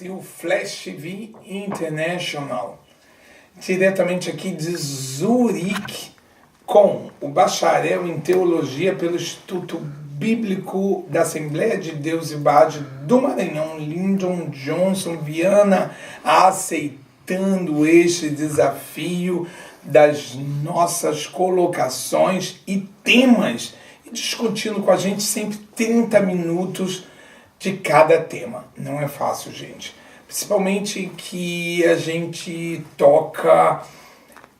Brasil, Flash TV International, diretamente aqui de Zurique, com o bacharel em Teologia pelo Instituto Bíblico da Assembleia de Deus e Bade do Maranhão, Lyndon Johnson Viana, aceitando este desafio das nossas colocações e temas, e discutindo com a gente sempre 30 minutos de cada tema. Não é fácil, gente. Principalmente que a gente toca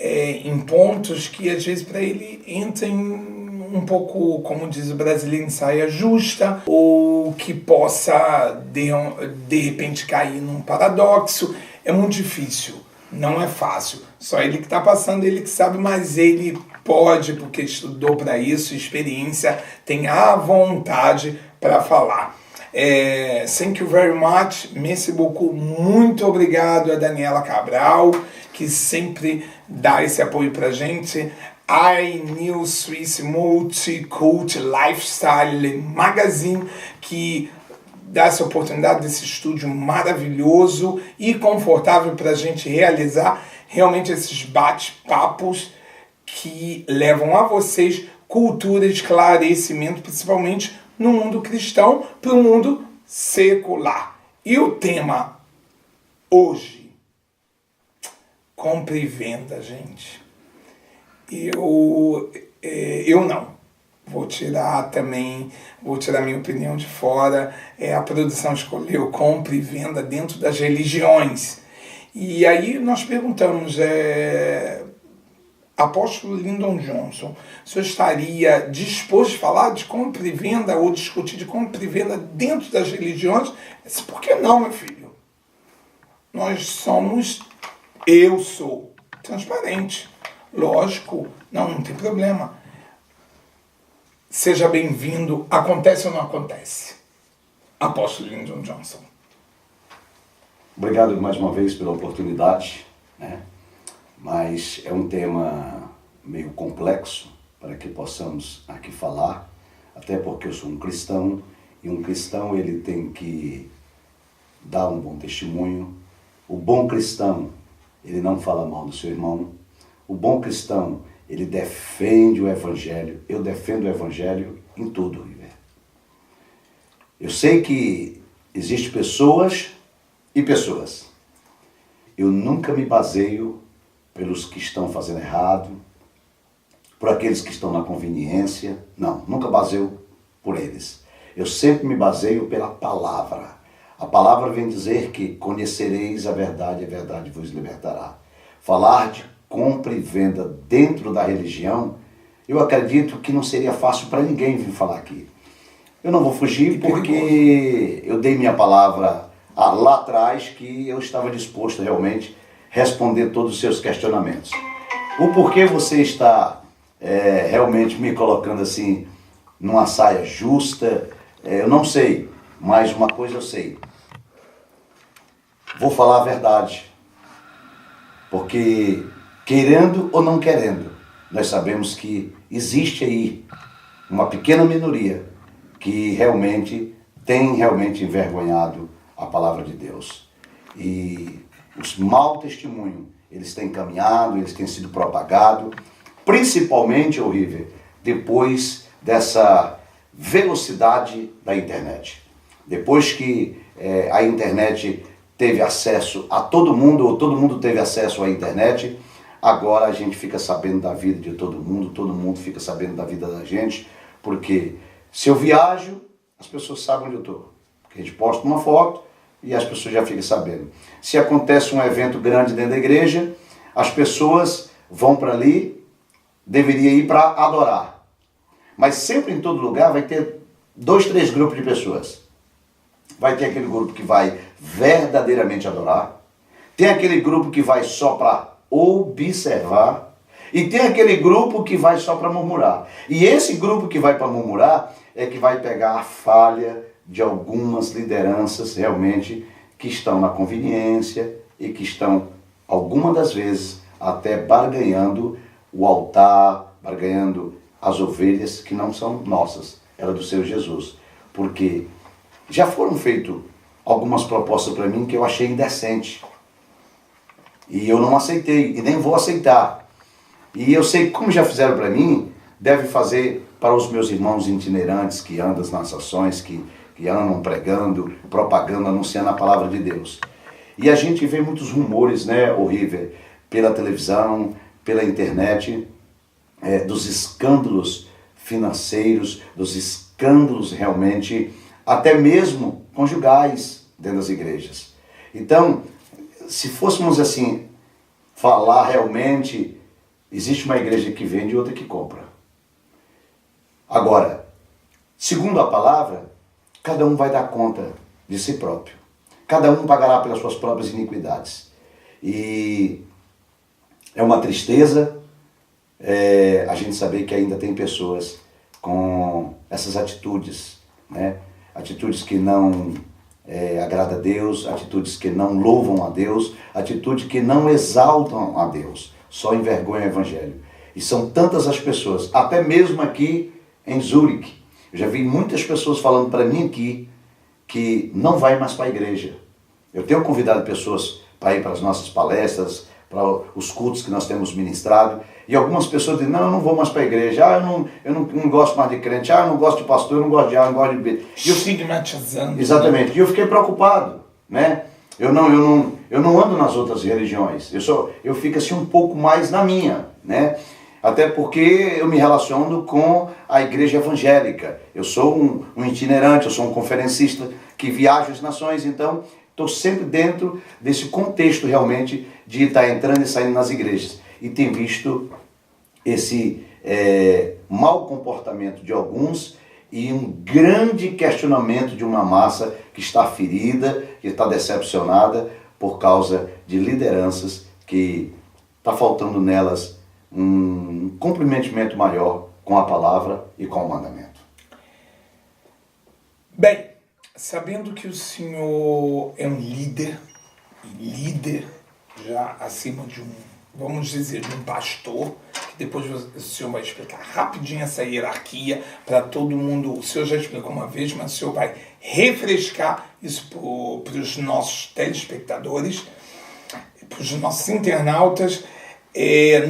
em pontos que às vezes para ele entram um pouco, como diz o brasileiro, em saia justa, ou que possa de repente cair num paradoxo. É muito difícil, não é fácil. Só ele que está passando, ele que sabe, mas ele pode, porque estudou para isso, experiência, tem a vontade para falar. Thank you very much, merci beaucoup, muito obrigado a Daniela Cabral, que sempre dá esse apoio pra gente. iNews Swiss Multi-Cult Lifestyle Magazine, que dá essa oportunidade desse estúdio maravilhoso e confortável pra gente realizar realmente esses bate-papos que levam a vocês cultura e esclarecimento, principalmente no mundo cristão, para o mundo secular. E o tema hoje, compra e venda, gente. Eu não. Vou tirar minha opinião de fora. A produção escolheu compra e venda dentro das religiões. E aí nós perguntamos, Apóstolo Lyndon Johnson, o senhor estaria disposto a falar de compra e venda ou discutir de compra e venda dentro das religiões? Por que não, meu filho? Eu sou transparente. Lógico, não tem problema. Seja bem-vindo. Acontece ou não acontece? Apóstolo Lyndon Johnson. Obrigado mais uma vez pela oportunidade, né? Mas é um tema meio complexo para que possamos aqui falar, até porque eu sou um cristão, e um cristão ele tem que dar um bom testemunho. O bom cristão, ele não fala mal do seu irmão. O bom cristão, ele defende o evangelho. Eu defendo o evangelho em tudo, River. Eu sei que existem pessoas e pessoas. Eu nunca me baseio pelos que estão fazendo errado, por aqueles que estão na conveniência. Não, nunca baseio por eles. Eu sempre me baseio pela palavra. A palavra vem dizer que conhecereis a verdade vos libertará. Falar de compra e venda dentro da religião, eu acredito que não seria fácil para ninguém vir falar aqui. Eu não vou fugir porque eu dei minha palavra lá atrás que eu estava disposto realmente responder todos os seus questionamentos. O porquê você está realmente me colocando assim numa saia justa, eu não sei, mas uma coisa eu sei. Vou falar a verdade, porque querendo ou não querendo, nós sabemos que existe aí uma pequena minoria que realmente tem envergonhado a palavra de Deus. E os maus testemunhos, eles têm caminhado, eles têm sido propagados, principalmente, River, depois dessa velocidade da internet. Depois que a internet teve acesso a todo mundo, ou todo mundo teve acesso à internet, agora a gente fica sabendo da vida de todo mundo fica sabendo da vida da gente, porque se eu viajo, as pessoas sabem onde eu estou. Porque a gente posta uma foto e as pessoas já ficam sabendo. Se acontece um evento grande dentro da igreja, as pessoas vão para ali, deveria ir para adorar. Mas sempre em todo lugar vai ter 2, 3 grupos de pessoas. Vai ter aquele grupo que vai verdadeiramente adorar, tem aquele grupo que vai só para observar, e tem aquele grupo que vai só para murmurar. E esse grupo que vai para murmurar é que vai pegar a falha de algumas lideranças realmente que estão na conveniência e que estão, algumas das vezes, até barganhando o altar, barganhando as ovelhas que não são nossas, era do Senhor Jesus. Porque já foram feitos algumas propostas para mim que eu achei indecente. E eu não aceitei, e nem vou aceitar. E eu sei que, como já fizeram para mim, deve fazer para os meus irmãos itinerantes que andam nas ações, que andam pregando, propagando, anunciando a palavra de Deus. E a gente vê muitos rumores, né, horrível, pela televisão, pela internet, dos escândalos financeiros, dos escândalos realmente, até mesmo conjugais dentro das igrejas. Então, se fôssemos assim, falar realmente, existe uma igreja que vende e outra que compra. Agora, segundo a palavra, cada um vai dar conta de si próprio. Cada um pagará pelas suas próprias iniquidades. E é uma tristeza a gente saber que ainda tem pessoas com essas atitudes, né? Atitudes que não agradam a Deus, atitudes que não louvam a Deus, atitudes que não exaltam a Deus, só envergonham o Evangelho. E são tantas as pessoas, até mesmo aqui em Zurique, eu já vi muitas pessoas falando para mim aqui que não vai mais para a igreja. Eu tenho convidado pessoas para ir para as nossas palestras, para os cultos que nós temos ministrado, e algumas pessoas dizem, não, eu não vou mais para a igreja, eu não gosto mais de crente, eu não gosto de pastor, eu não gosto de eu não gosto de... Estigmatizando. Exatamente, e eu fiquei preocupado, né? Eu não ando nas outras religiões, eu fico assim um pouco mais na minha, né? Até porque eu me relaciono com a igreja evangélica. Eu sou um itinerante, eu sou um conferencista que viaja as nações, então estou sempre dentro desse contexto realmente de estar entrando e saindo nas igrejas. E tenho visto esse mau comportamento de alguns e um grande questionamento de uma massa que está ferida, que está decepcionada por causa de lideranças que está faltando nelas um comprometimento maior com a palavra e com o mandamento. Bem, sabendo que o senhor é um líder já acima de vamos dizer, de um pastor, que depois o senhor vai explicar rapidinho essa hierarquia para todo mundo. O senhor já explicou uma vez, mas o senhor vai refrescar isso para os nossos telespectadores, para os nossos internautas.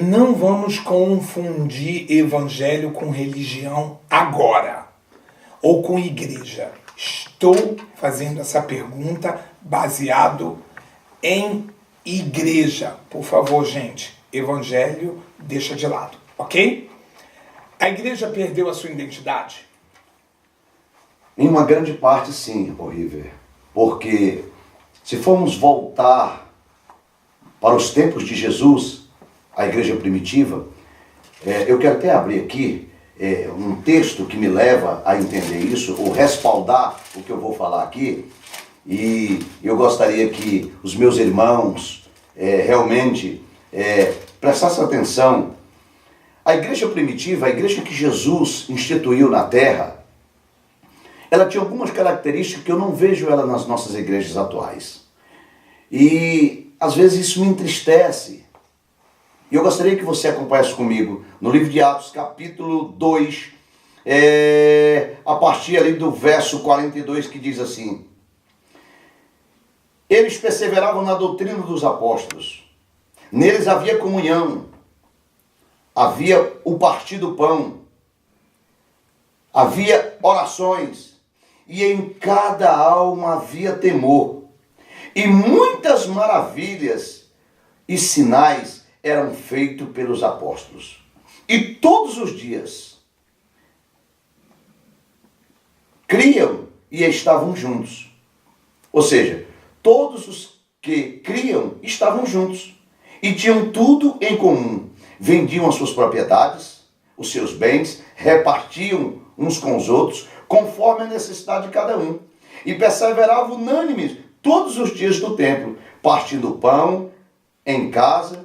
Não vamos confundir evangelho com religião agora, ou com igreja. Estou fazendo essa pergunta baseado em igreja. Por favor, gente, evangelho deixa de lado, ok? A igreja perdeu a sua identidade? Em uma grande parte, sim, River. Porque se formos voltar para os tempos de Jesus, a igreja primitiva, eu quero até abrir aqui um texto que me leva a entender isso, ou respaldar o que eu vou falar aqui, e eu gostaria que os meus irmãos realmente prestassem atenção. A igreja primitiva, a igreja que Jesus instituiu na terra, ela tinha algumas características que eu não vejo ela nas nossas igrejas atuais. E às vezes isso me entristece. E eu gostaria que você acompanhasse comigo no livro de Atos, capítulo 2, a partir ali do verso 42, que diz assim: eles perseveravam na doutrina dos apóstolos, neles havia comunhão, havia o partir do pão, havia orações, e em cada alma havia temor, e muitas maravilhas e sinais eram feitos pelos apóstolos. E todos os dias criam e estavam juntos. Ou seja, todos os que criam estavam juntos e tinham tudo em comum. Vendiam as suas propriedades, os seus bens, repartiam uns com os outros, conforme a necessidade de cada um. E perseveravam unânimes todos os dias do templo, partindo o pão em casa,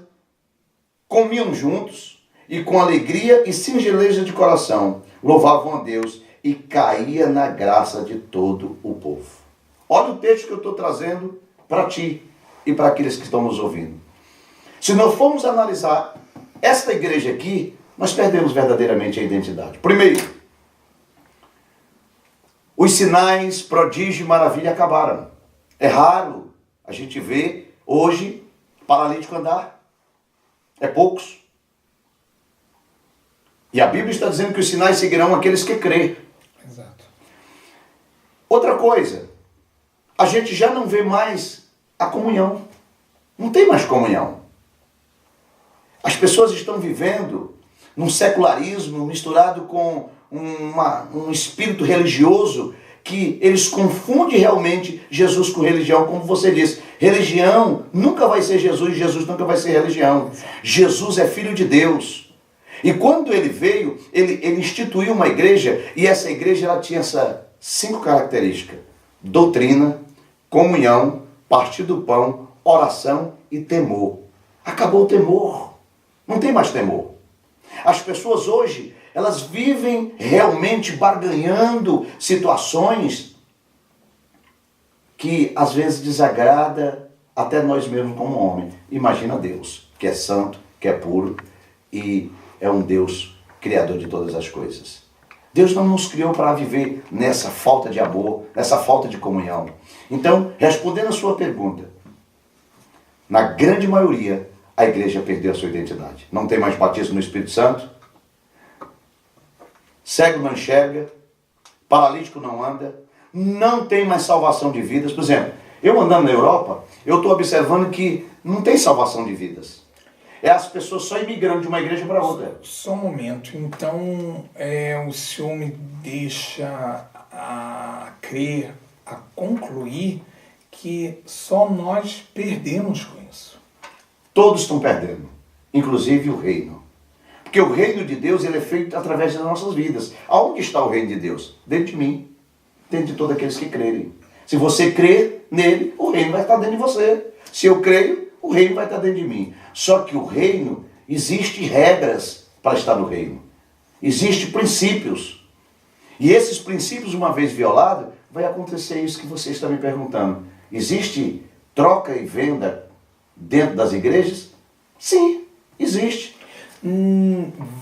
comiam juntos e com alegria e singeleza de coração louvavam a Deus e caía na graça de todo o povo. Olha o texto que eu estou trazendo para ti e para aqueles que estão nos ouvindo. Se nós formos analisar esta igreja aqui, nós perdemos verdadeiramente a identidade. Primeiro, os sinais, prodígio e maravilha acabaram. É raro a gente ver hoje paralítico andar. É poucos. E a Bíblia está dizendo que os sinais seguirão aqueles que crêem. Exato. Outra coisa, a gente já não vê mais a comunhão. Não tem mais comunhão. As pessoas estão vivendo num secularismo misturado com um espírito religioso que eles confundem realmente Jesus com religião, como você disse. Religião nunca vai ser Jesus, Jesus nunca vai ser religião. Jesus é Filho de Deus. E quando ele veio, ele instituiu uma igreja, e essa igreja ela tinha essas 5 características: doutrina, comunhão, partir do pão, oração e temor. Acabou o temor. Não tem mais temor. As pessoas hoje, elas vivem realmente barganhando situações que às vezes desagrada até nós mesmos como homem. Imagina Deus, que é santo, que é puro e é um Deus criador de todas as coisas. Deus não nos criou para viver nessa falta de amor, nessa falta de comunhão. Então, respondendo a sua pergunta, na grande maioria, a igreja perdeu a sua identidade. Não tem mais batismo no Espírito Santo, cego não enxerga, paralítico não anda, não tem mais salvação de vidas. Por exemplo, eu andando na Europa, eu estou observando que não tem salvação de vidas. É as pessoas só imigrando de uma igreja para outra. Só um momento. Então, o senhor me deixa a crer, a concluir que só nós perdemos com isso. Todos estão perdendo, inclusive o reino. Porque o reino de Deus ele é feito através das nossas vidas. Aonde está o reino de Deus? Dentro de mim, dentro de todos aqueles que crerem. Se você crer nele, o reino vai estar dentro de você. Se eu creio, o reino vai estar dentro de mim. Só que o reino, existem regras para estar no reino. Existem princípios. E esses princípios, uma vez violados, vai acontecer isso que você está me perguntando. Existe troca e venda dentro das igrejas? Sim, existe.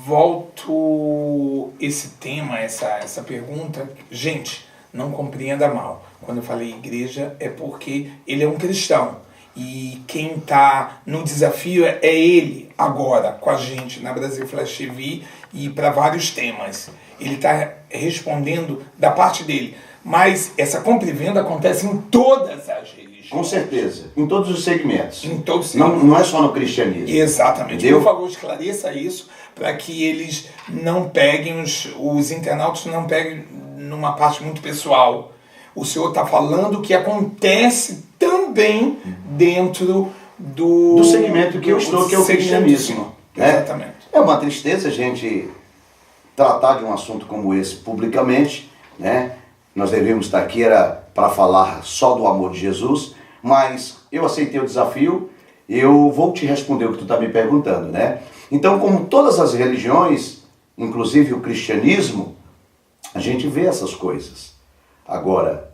Volto esse tema, essa pergunta. Gente, não compreenda mal. Quando eu falei igreja, é porque ele é um cristão. E quem está no desafio é ele, agora, com a gente, na Brasil Flash TV e para vários temas. Ele está respondendo da parte dele. Mas essa compra e venda acontece em todas as religiões. Com certeza, em todos os segmentos. Em todos os segmentos. Não é só no cristianismo. Exatamente. Entendeu? Por favor, esclareça isso para que eles não peguem, os internautas não peguem numa parte muito pessoal. O senhor está falando que acontece também dentro do segmento que eu estou, que é o cristianismo. Né? Exatamente. É uma tristeza a gente tratar de um assunto como esse publicamente, né? Nós deveríamos estar aqui para falar só do amor de Jesus, mas eu aceitei o desafio, eu vou te responder o que tu está me perguntando, né? Então, como todas as religiões, inclusive o cristianismo, a gente vê essas coisas. Agora,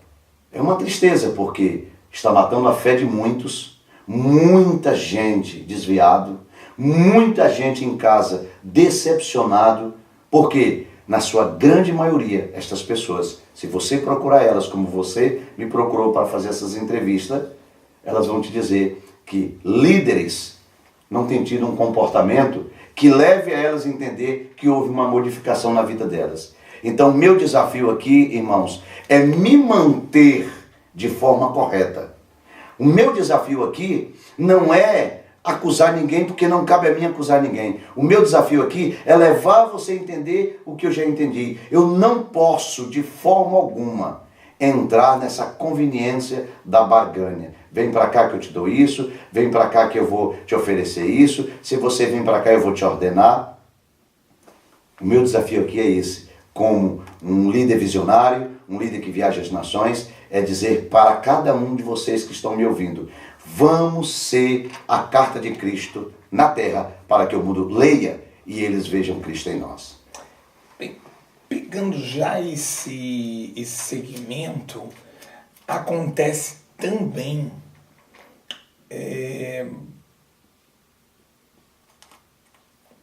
é uma tristeza porque está matando a fé de muitos, muita gente desviado, muita gente em casa decepcionado, porque na sua grande maioria, estas pessoas, se você procurar elas como você me procurou para fazer essas entrevistas, elas vão te dizer que líderes não têm tido um comportamento que leve a elas a entender que houve uma modificação na vida delas. Então, meu desafio aqui, irmãos, é me manter de forma correta. O meu desafio aqui não é acusar ninguém, porque não cabe a mim acusar ninguém. O meu desafio aqui é levar você a entender o que eu já entendi. Eu não posso, de forma alguma, entrar nessa conveniência da barganha. Vem para cá que eu te dou isso, vem para cá que eu vou te oferecer isso, se você vem para cá eu vou te ordenar. O meu desafio aqui é esse. Como um líder visionário, um líder que viaja as nações, é dizer para cada um de vocês que estão me ouvindo, vamos ser a carta de Cristo na terra para que o mundo leia e eles vejam Cristo em nós. Bem, pegando já esse segmento, acontece também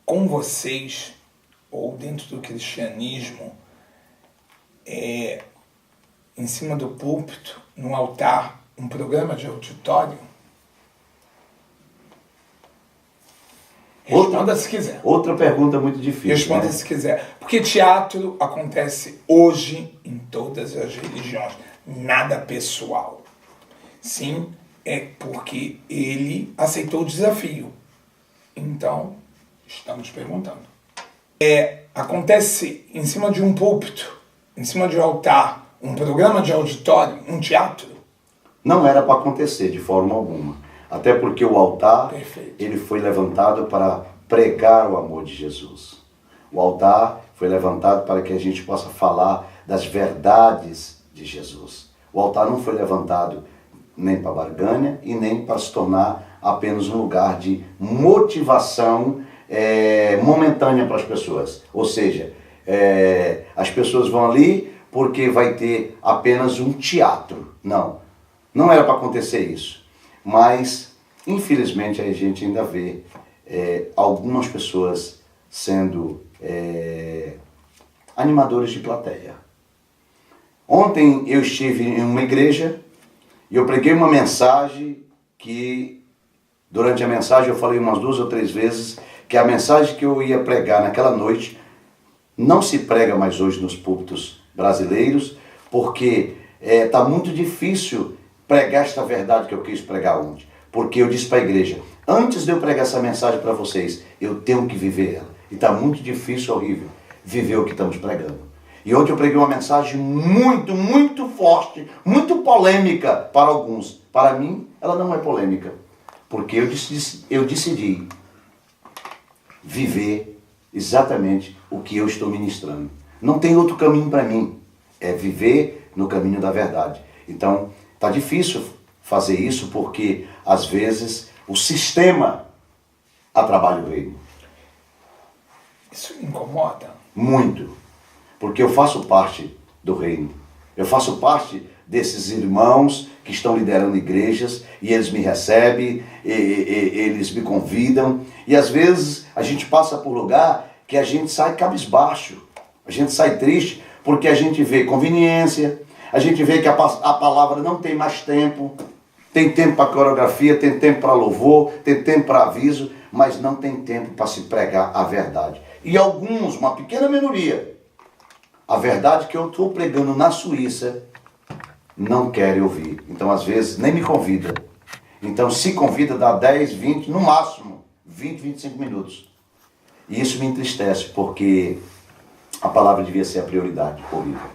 com vocês, ou dentro do cristianismo, em cima do púlpito, no altar, um programa de auditório? Responda se quiser. Outra pergunta muito difícil. Responda se quiser. Porque teatro acontece hoje em todas as religiões. Nada pessoal. Sim, é porque ele aceitou o desafio. Então, estamos perguntando. Acontece em cima de um púlpito, em cima de um altar, um programa de auditório, um teatro? Não era para acontecer de forma alguma. Até porque o altar, Perfeito. ele foi levantado para pregar o amor de Jesus. O altar foi levantado para que a gente possa falar das verdades de Jesus. O altar não foi levantado nem para barganha e nem para se tornar apenas um lugar de motivação momentânea para as pessoas. Ou seja, as pessoas vão ali porque vai ter apenas um teatro. Não era para acontecer isso. Mas, infelizmente, a gente ainda vê algumas pessoas sendo animadores de plateia. Ontem eu estive em uma igreja e eu preguei uma mensagem que, durante a mensagem, eu falei umas 2 ou 3 vezes que a mensagem que eu ia pregar naquela noite não se prega mais hoje nos púlpitos brasileiros, porque está muito difícil pregar esta verdade que eu quis pregar ontem. Porque eu disse para a igreja, antes de eu pregar essa mensagem para vocês, eu tenho que viver ela. E está muito difícil, horrível, viver o que estamos pregando. E ontem eu preguei uma mensagem muito, muito forte, muito polêmica para alguns. Para mim, ela não é polêmica. Porque eu decidi viver exatamente o que eu estou ministrando. Não tem outro caminho para mim. É viver no caminho da verdade. Então, está difícil fazer isso porque, às vezes, o sistema atrapalha o reino. Isso incomoda? Muito. Porque eu faço parte do reino. Eu faço parte desses irmãos que estão liderando igrejas e eles me recebem, eles me convidam. E, às vezes, a gente passa por lugar que a gente sai cabisbaixo. A gente sai triste porque a gente vê conveniência. A gente vê que a palavra não tem mais tempo. Tem tempo para coreografia, tem tempo para louvor, tem tempo para aviso, mas não tem tempo para se pregar a verdade. E alguns, uma pequena minoria, a verdade que eu estou pregando na Suíça, não querem ouvir. Então, às vezes, nem me convida. Então, se convida, dá 10, 20, no máximo, 20, 25 minutos. E isso me entristece, porque a palavra devia ser a prioridade, horrível.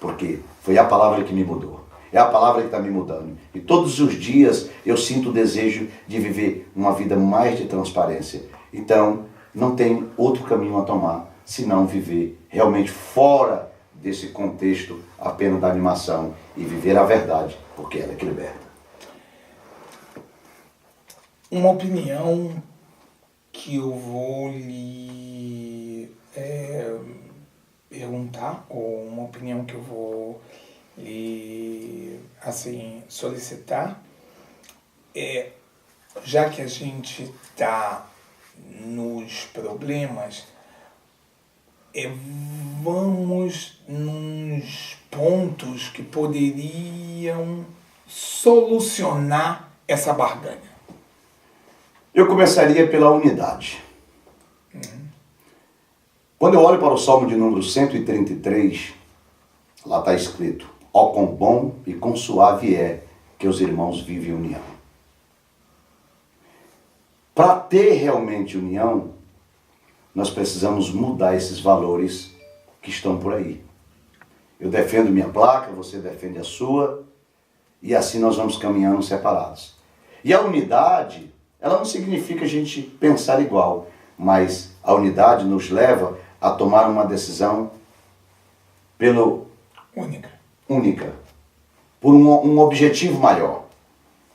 Porque foi a palavra que me mudou. É a palavra que está me mudando. E todos os dias eu sinto o desejo de viver uma vida mais de transparência. Então, não tem outro caminho a tomar, senão viver realmente fora desse contexto apenas da animação e viver a verdade, porque ela é que liberta. Uma opinião que eu vou lhe perguntar, ou uma opinião que eu vou lhe solicitar, já que a gente está nos problemas, vamos nos pontos que poderiam solucionar essa barganha. Eu começaria pela unidade. Quando eu olho para o Salmo de número 133, lá está escrito: ó quão bom e quão suave é que os irmãos vivem em união. Para ter realmente união, nós precisamos mudar esses valores que estão por aí. Eu defendo minha placa, você defende a sua, e assim nós vamos caminhando separados. E a unidade, ela não significa a gente pensar igual, mas a unidade nos leva a tomar uma decisão única, por um objetivo maior.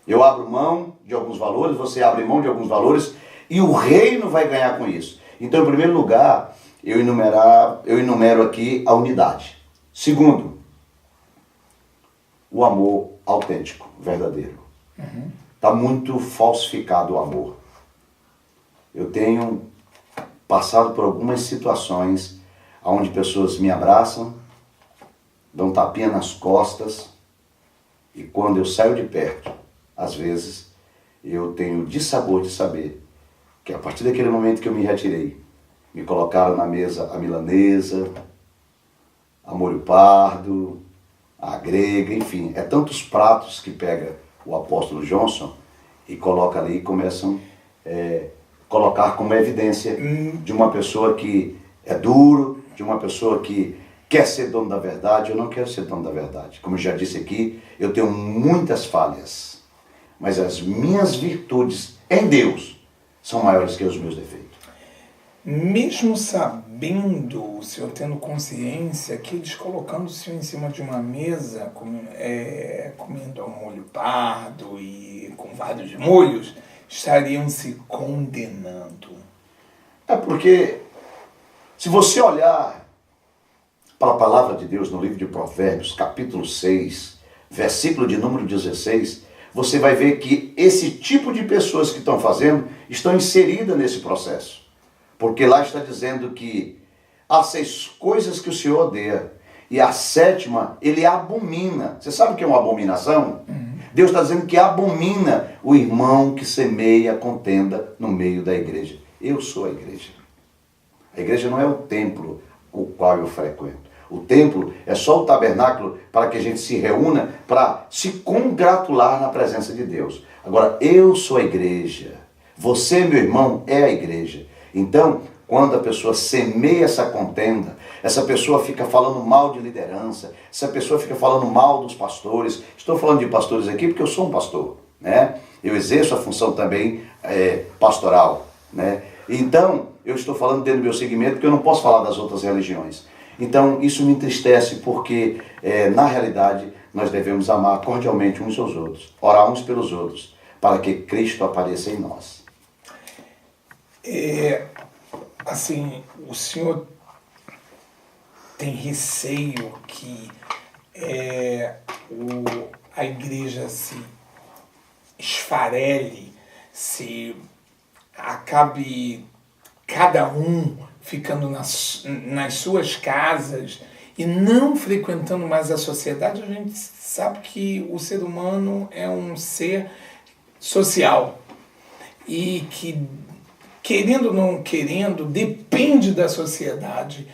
Eu abro mão de alguns valores, você abre mão de alguns valores, e o reino vai ganhar com isso. Então, em primeiro lugar, eu enumero aqui a unidade. Segundo, o amor autêntico, verdadeiro. Está muito falsificado o amor. Eu tenho passado por algumas situações onde pessoas me abraçam, dão tapinha nas costas E quando eu saio de perto, às vezes, eu tenho o dissabor de saber que a partir daquele momento que eu me retirei, me colocaram na mesa a milanesa, a molho pardo, a grega, enfim, é tantos pratos que pega o apóstolo Johnson e coloca ali e começam a colocar como evidência de uma pessoa que é duro, de uma pessoa que quer ser dono da verdade. Eu não quero ser dono da verdade. Como eu já disse aqui, eu tenho muitas falhas, mas as minhas virtudes em Deus são maiores que os meus defeitos. Mesmo sabendo, o senhor tendo consciência que eles colocando o senhor em cima de uma mesa, comendo ao molho pardo e com vários molhos, estariam se condenando. É porque, se você olhar para a palavra de Deus no livro de Provérbios, capítulo 6, versículo de número 16, você vai ver que esse tipo de pessoas que estão fazendo estão inseridas nesse processo. Porque lá está dizendo que há 6 coisas que o Senhor odeia, e a 7ª ele abomina. Você sabe o que é uma abominação? Deus está dizendo que abomina o irmão que semeia contenda no meio da igreja. Eu sou a igreja. A igreja não é o templo o qual eu frequento. O templo é só o tabernáculo para que a gente se reúna para se congratular na presença de Deus. Agora, eu sou a igreja. Você, meu irmão, é a igreja. Então, quando a pessoa semeia essa contenda, essa pessoa fica falando mal de liderança, essa pessoa fica falando mal dos pastores. Estou falando de pastores aqui porque eu sou um pastor, né? Eu exerço a função também pastoral, né? Então, eu estou falando dentro do meu segmento porque eu não posso falar das outras religiões. Então, isso me entristece porque, na realidade, nós devemos amar cordialmente uns aos outros, orar uns pelos outros, para que Cristo apareça em nós. Assim, o senhor tem receio que a igreja se esfarele, se acabe cada um ficando nas suas casas e não frequentando mais a sociedade? A gente sabe que o ser humano é um ser social e que, querendo ou não querendo, depende da sociedade.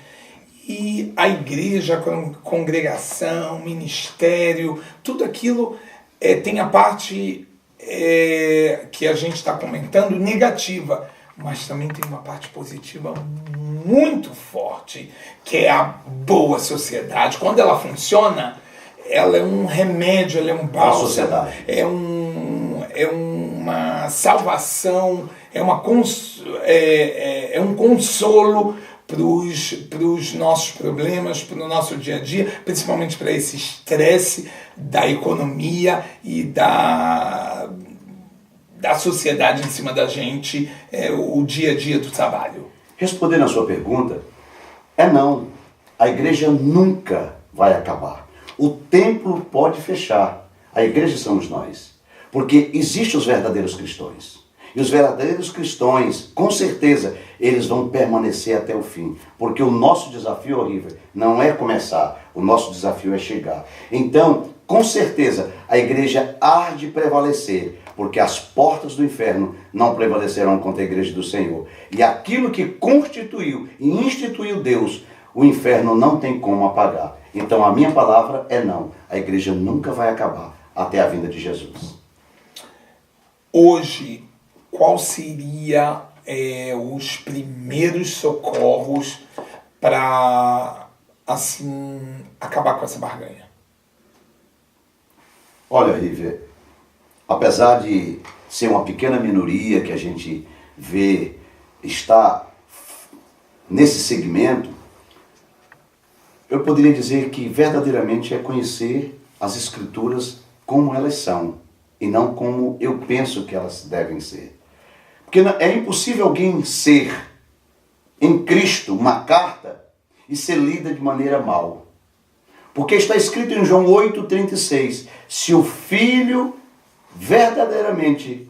E a igreja, a congregação, ministério, tudo aquilo tem a parte que a gente está comentando negativa, mas também tem uma parte positiva muito forte, que é a boa sociedade. Quando ela funciona, ela é um remédio, ela é um bálsamo, é uma salvação, é um consolo para os nossos problemas, para o nosso dia a dia, principalmente para esse estresse da economia e da sociedade em cima da gente, o dia a dia do trabalho. Respondendo a sua pergunta, não. A igreja nunca vai acabar. O templo pode fechar. A igreja somos nós. Porque existem os verdadeiros cristãos. E os verdadeiros cristãos, com certeza, eles vão permanecer até o fim. Porque o nosso desafio, horrível, não é começar. O nosso desafio é chegar. Então, com certeza, a igreja há de prevalecer. Porque as portas do inferno não prevalecerão contra a igreja do Senhor. E aquilo que constituiu e instituiu Deus, o inferno não tem como apagar. Então a minha palavra é não. A igreja nunca vai acabar até a vinda de Jesus. Hoje, qual seria os primeiros socorros para, assim, acabar com essa barganha? Olha, River, apesar de ser uma pequena minoria que a gente vê está nesse segmento, eu poderia dizer que verdadeiramente é conhecer as Escrituras como elas são e não como eu penso que elas devem ser. Porque é impossível alguém ser em Cristo uma carta e ser lida de maneira mal. Porque está escrito em João 8,36, se o Filho verdadeiramente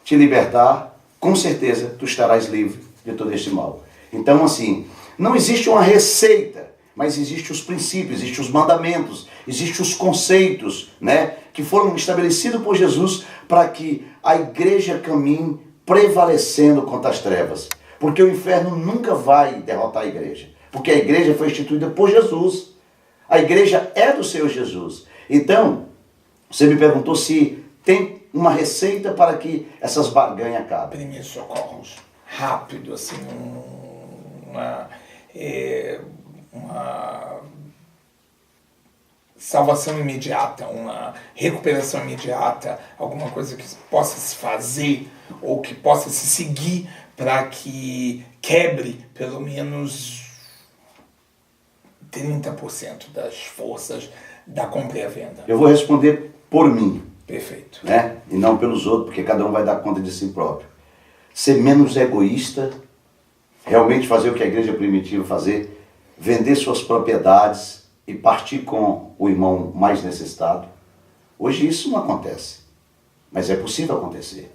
te libertar, com certeza tu estarás livre de todo este mal. Então, assim, não existe uma receita, mas existem os princípios, existem os mandamentos, existem os conceitos, né, que foram estabelecidos por Jesus para que a igreja caminhe prevalecendo contra as trevas. Porque o inferno nunca vai derrotar a igreja. Porque a igreja foi instituída por Jesus. A igreja é do Senhor Jesus. Então, você me perguntou se tem uma receita para que essas barganhas acabem. Primeiros socorros, rápido, assim, uma salvação imediata, uma recuperação imediata, alguma coisa que possa se fazer ou que possa se seguir para que quebre pelo menos 30% das forças da compra e a venda. Eu vou responder por mim. Perfeito. Né? E não pelos outros, porque cada um vai dar conta de si próprio. Ser menos egoísta, realmente fazer o que a igreja primitiva fazer, vender suas propriedades e partir com o irmão mais necessitado. Hoje isso não acontece, mas é possível acontecer.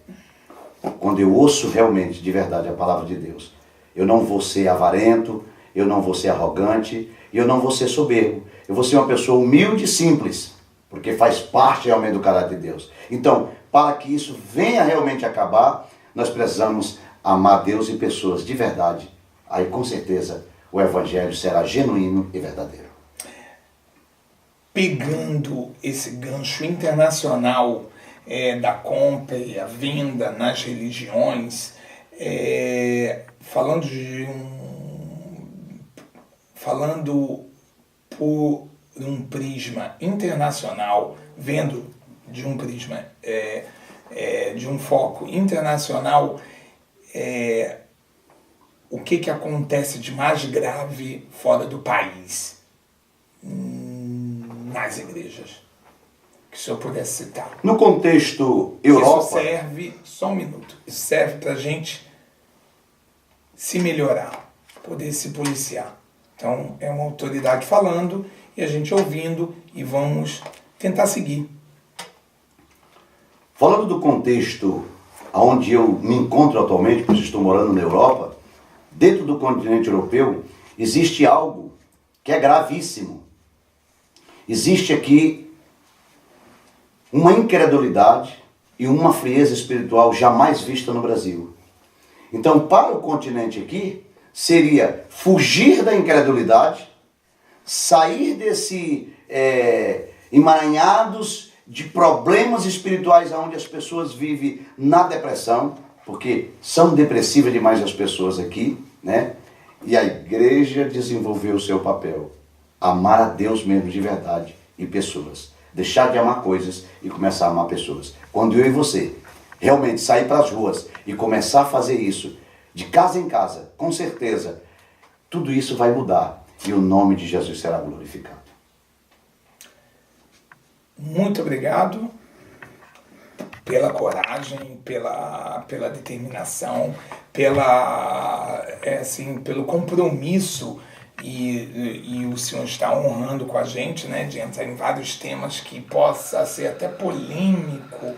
Quando eu ouço realmente, de verdade, a palavra de Deus, eu não vou ser avarento, eu não vou ser arrogante, e eu não vou ser soberbo. Eu vou ser uma pessoa humilde e simples, porque faz parte realmente do caráter de Deus. Então, para que isso venha realmente acabar, nós precisamos amar Deus e pessoas de verdade. Aí, com certeza, o evangelho será genuíno e verdadeiro. Pegando esse gancho internacional da compra e a venda nas religiões, falando por um prisma internacional, vendo de um prisma, de um foco internacional, o que acontece de mais grave fora do país, nas igrejas, que o senhor pudesse citar. No contexto Europa... Isso serve, só um minuto, isso serve para a gente se melhorar, poder se policiar. Então, é uma autoridade falando e a gente ouvindo e vamos tentar seguir. Falando do contexto onde eu me encontro atualmente, pois estou morando na Europa, dentro do continente europeu, existe algo que é gravíssimo. Existe aqui uma incredulidade e uma frieza espiritual jamais vista no Brasil. Então, para o continente aqui, seria fugir da incredulidade, sair desse emaranhados de problemas espirituais onde as pessoas vivem na depressão, porque são depressivas demais as pessoas aqui, né? E a igreja desenvolveu o seu papel. Amar a Deus mesmo de verdade e pessoas. Deixar de amar coisas e começar a amar pessoas. Quando eu e você realmente sair para as ruas e começar a fazer isso, de casa em casa, com certeza, tudo isso vai mudar e o nome de Jesus será glorificado. Muito obrigado pela coragem, pela determinação, pelo compromisso e o senhor está honrando com a gente, né, de entrar em vários temas que possa ser até polêmico,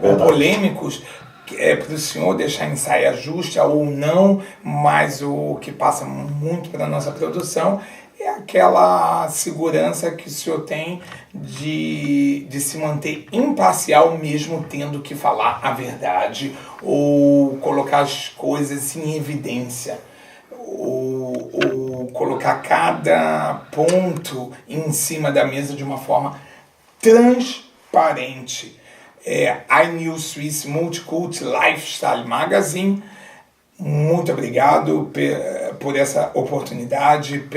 ou polêmicos, para o senhor deixar em saia justa ou não, mas o que passa muito para a nossa produção é aquela segurança que o senhor tem de se manter imparcial mesmo tendo que falar a verdade ou colocar as coisas em evidência ou colocar cada ponto em cima da mesa de uma forma transparente. iNews Swiss Multicult Lifestyle Magazine, muito obrigado por essa oportunidade,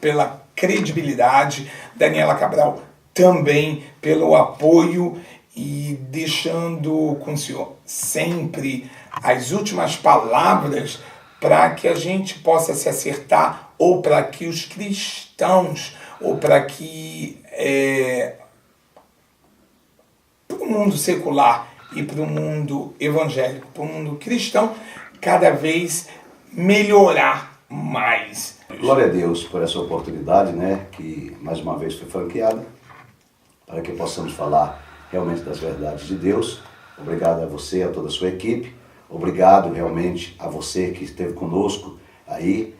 pela credibilidade. Daniela Cabral também pelo apoio e deixando com o senhor sempre as últimas palavras para que a gente possa se acertar ou para que os cristãos ou para que para o mundo secular e para o mundo evangélico, para o mundo cristão, cada vez melhorar mais. Glória a Deus por essa oportunidade, né, que mais uma vez foi franqueada, para que possamos falar realmente das verdades de Deus. Obrigado a você, a toda a sua equipe. Obrigado realmente a você que esteve conosco aí,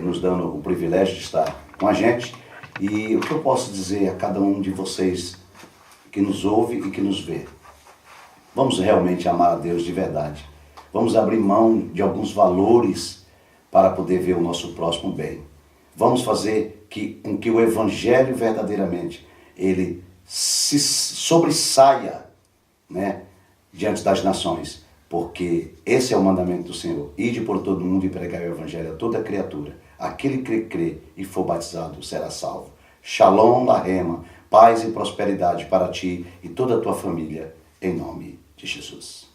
nos dando o privilégio de estar com a gente. E o que eu posso dizer a cada um de vocês que nos ouve e que nos vê. Vamos realmente amar a Deus de verdade. Vamos abrir mão de alguns valores para poder ver o nosso próximo bem. Vamos fazer com que o Evangelho verdadeiramente ele se sobressaia, né, diante das nações, porque esse é o mandamento do Senhor: ide por todo mundo e pregai o Evangelho a toda criatura. Aquele que crê e for batizado será salvo. Shalom, Lahema, paz e prosperidade para ti e toda a tua família, em nome de Jesus.